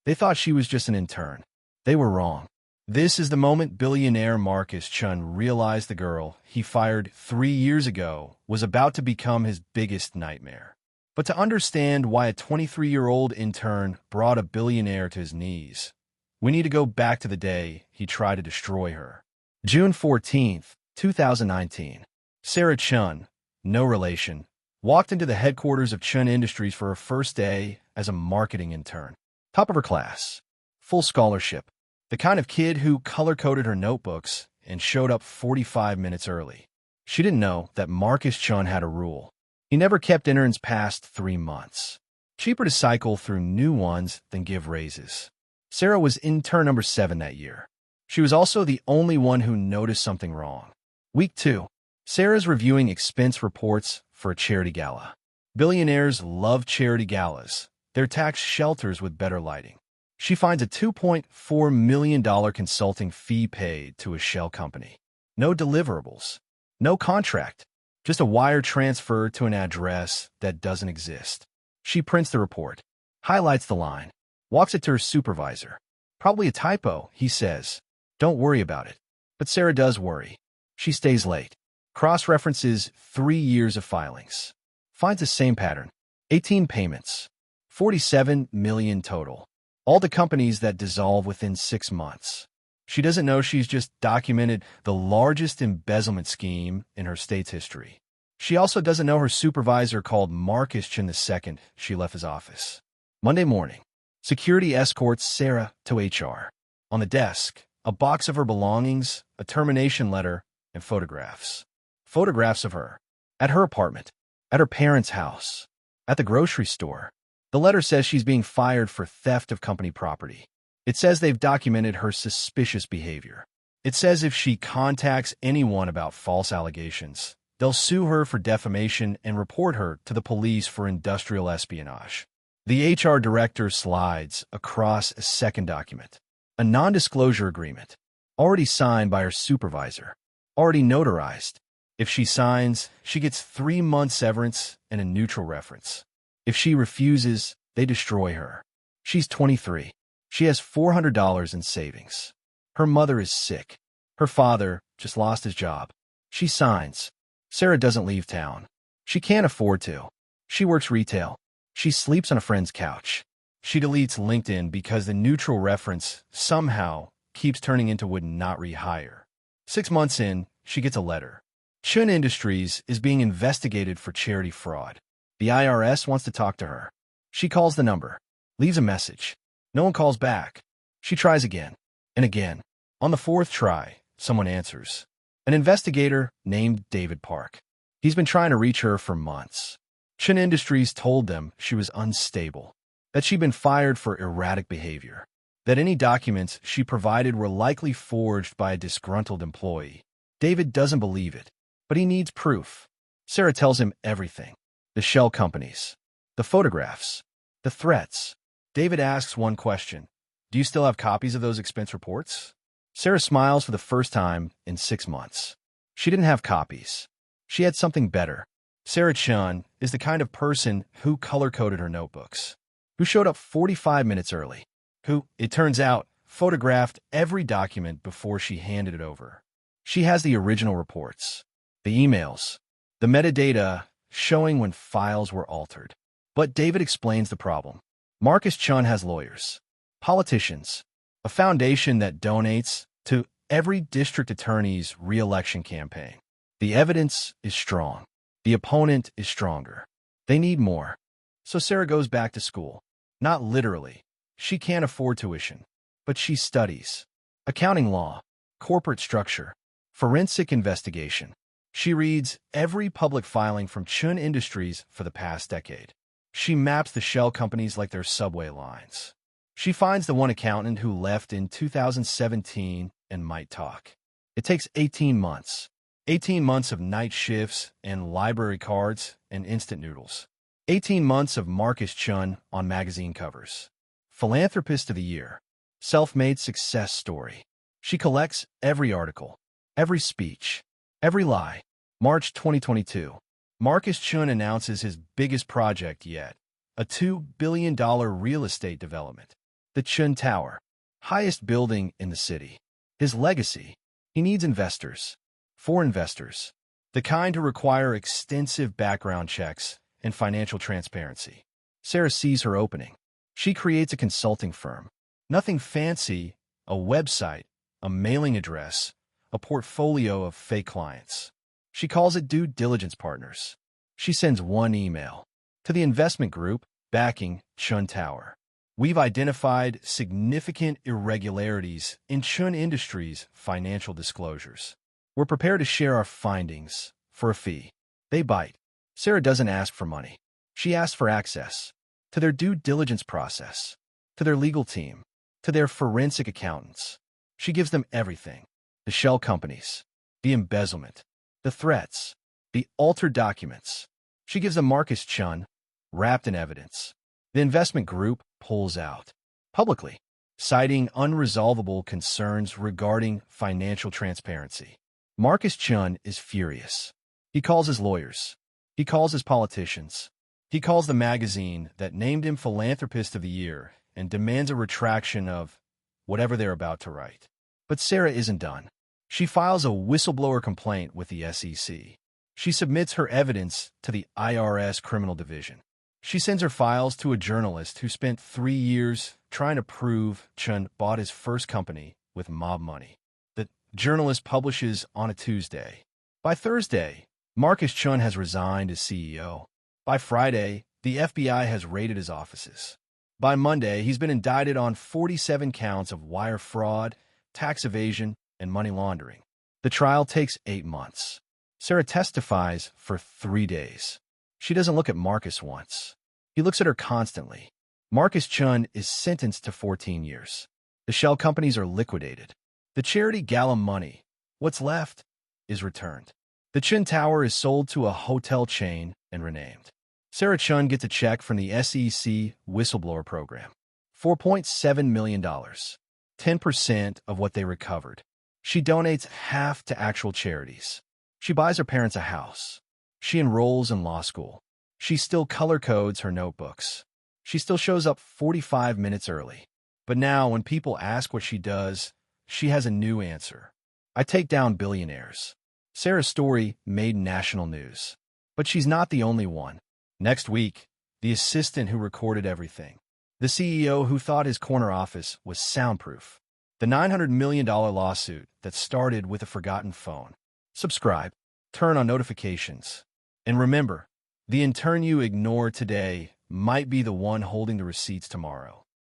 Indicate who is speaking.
Speaker 1: They thought she was just an intern. They were wrong. This is the moment billionaire Marcus Chun realized the girl he fired 3 years ago was about to become his biggest nightmare. But to understand why a 23-year-old intern brought a billionaire to his knees, we need to go back to the day he tried to destroy her. June 14, 2019. Sarah Chun, no relation, walked into the headquarters of Chun Industries for her first day as a marketing intern. Top of her class, full scholarship, the kind of kid who color-coded her notebooks and showed up 45 minutes early. She didn't know that Marcus Chun had a rule. He never kept interns past 3 months. Cheaper to cycle through new ones than give raises. Sarah was intern number 7 that year. She was also the only one who noticed something wrong. Week 2. Sarah's reviewing expense reports for a charity gala. Billionaires love charity galas. They're tax shelters with better lighting. She finds a $2.4 million consulting fee paid to a shell company. No deliverables. No contract. Just a wire transfer to an address that doesn't exist. She prints the report, highlights the line, walks it to her supervisor. Probably a typo, he says. Don't worry about it. But Sarah does worry. She stays late. Cross-references 3 years of filings. Finds the same pattern. 18 payments. 47 million total. All the companies that dissolve within 6 months. She doesn't know she's just documented the largest embezzlement scheme in her state's history. She also doesn't know her supervisor called Marcus Chun II she left his office. Monday morning. Security escorts Sarah to HR. On the desk, a box of her belongings, a termination letter, and photographs. Photographs of her. At her apartment. At her parents' house. At the grocery store. The letter says she's being fired for theft of company property. It says they've documented her suspicious behavior. It says if she contacts anyone about false allegations, they'll sue her for defamation and report her to the police for industrial espionage. The HR director slides across a second document. A non-disclosure agreement. Already signed by her supervisor. Already notarized. If she signs, she gets 3 months severance and a neutral reference. If she refuses, they destroy her. She's 23. She has $400 in savings. Her mother is sick. Her father just lost his job. She signs. Sarah doesn't leave town. She can't afford to. She works retail. She sleeps on a friend's couch. She deletes LinkedIn because the neutral reference somehow keeps turning into would not rehire. 6 months in, she gets a letter. Chun Industries is being investigated for charity fraud. The IRS wants to talk to her. She calls the number, leaves a message. No one calls back. She tries again and again. On the 4th try, someone answers. An investigator named David Park. He's been trying to reach her for months. Chun Industries told them she was unstable, that she'd been fired for erratic behavior, that any documents she provided were likely forged by a disgruntled employee. David doesn't believe it, but he needs proof. Sarah tells him everything. The shell companies, the photographs, the threats. David asks one question. Do you still have copies of those expense reports? Sarah smiles for the first time in 6 months. She didn't have copies. She had something better. Sarah Chun is the kind of person who color-coded her notebooks, who showed up 45 minutes early, who, it turns out, photographed every document before she handed it over. She has the original reports, the emails, the metadata showing when files were altered. But David explains the problem. Marcus Chun has lawyers, politicians, a foundation that donates to every district attorney's re-election campaign. The evidence is strong. The opponent is stronger. They need more. So Sarah goes back to school. Not literally. She can't afford tuition. But she studies accounting law, corporate structure, forensic investigation. She reads every public filing from Chun Industries for the past decade. She maps the shell companies like they're subway lines. She finds the one accountant who left in 2017 and might talk. It takes 18 months. 18 months of night shifts and library cards and instant noodles. 18 months of Marcus Chun on magazine covers. Philanthropist of the Year. Self-made success story. She collects every article, every speech, every lie. March 2022. Marcus Chun announces his biggest project yet, a $2 billion real estate development. The Chun Tower, highest building in the city. His legacy: he needs investors. For investors, the kind who require extensive background checks and financial transparency. Sarah sees her opening. She creates a consulting firm. Nothing fancy, a website, a mailing address, a portfolio of fake clients. She calls it Due Diligence Partners. She sends one email to the investment group backing Chun Tower. We've identified significant irregularities in Chun Industries' financial disclosures. We're prepared to share our findings for a fee. They bite. Sarah doesn't ask for money. She asks for access to their due diligence process, to their legal team, to their forensic accountants. She gives them everything: the shell companies, the embezzlement, the threats, the altered documents. She gives them Marcus Chun, wrapped in evidence. The investment group pulls out publicly, citing unresolvable concerns regarding financial transparency. Marcus Chun is furious. He calls his lawyers. He calls his politicians. He calls the magazine that named him Philanthropist of the Year and demands a retraction of whatever they're about to write. But Sarah isn't done. She files a whistleblower complaint with the SEC. She submits her evidence to the IRS Criminal Division. She sends her files to a journalist who spent 3 years trying to prove Chun bought his first company with mob money. The journalist publishes on a Tuesday. By Thursday, Marcus Chun has resigned as CEO. By Friday, the FBI has raided his offices. By Monday, he's been indicted on 47 counts of wire fraud, tax evasion, and money laundering. The trial takes 8 months. Sarah testifies for 3 days. She doesn't look at Marcus once. He looks at her constantly. Marcus Chun is sentenced to 14 years. The shell companies are liquidated. The charity Gallum Money, what's left, is returned. The Chun Tower is sold to a hotel chain and renamed. Sarah Chun gets a check from the SEC whistleblower program. $4.7 million, 10% of what they recovered. She donates half to actual charities. She buys her parents a house. She enrolls in law school. She still color codes her notebooks. She still shows up 45 minutes early. But now, when people ask what she does, she has a new answer. I take down billionaires. Sarah's story made national news. But she's not the only one. Next week, the assistant who recorded everything. The CEO who thought his corner office was soundproof. The $900 million lawsuit that started with a forgotten phone. Subscribe. Turn on notifications. And remember, the intern you ignore today might be the one holding the receipts tomorrow.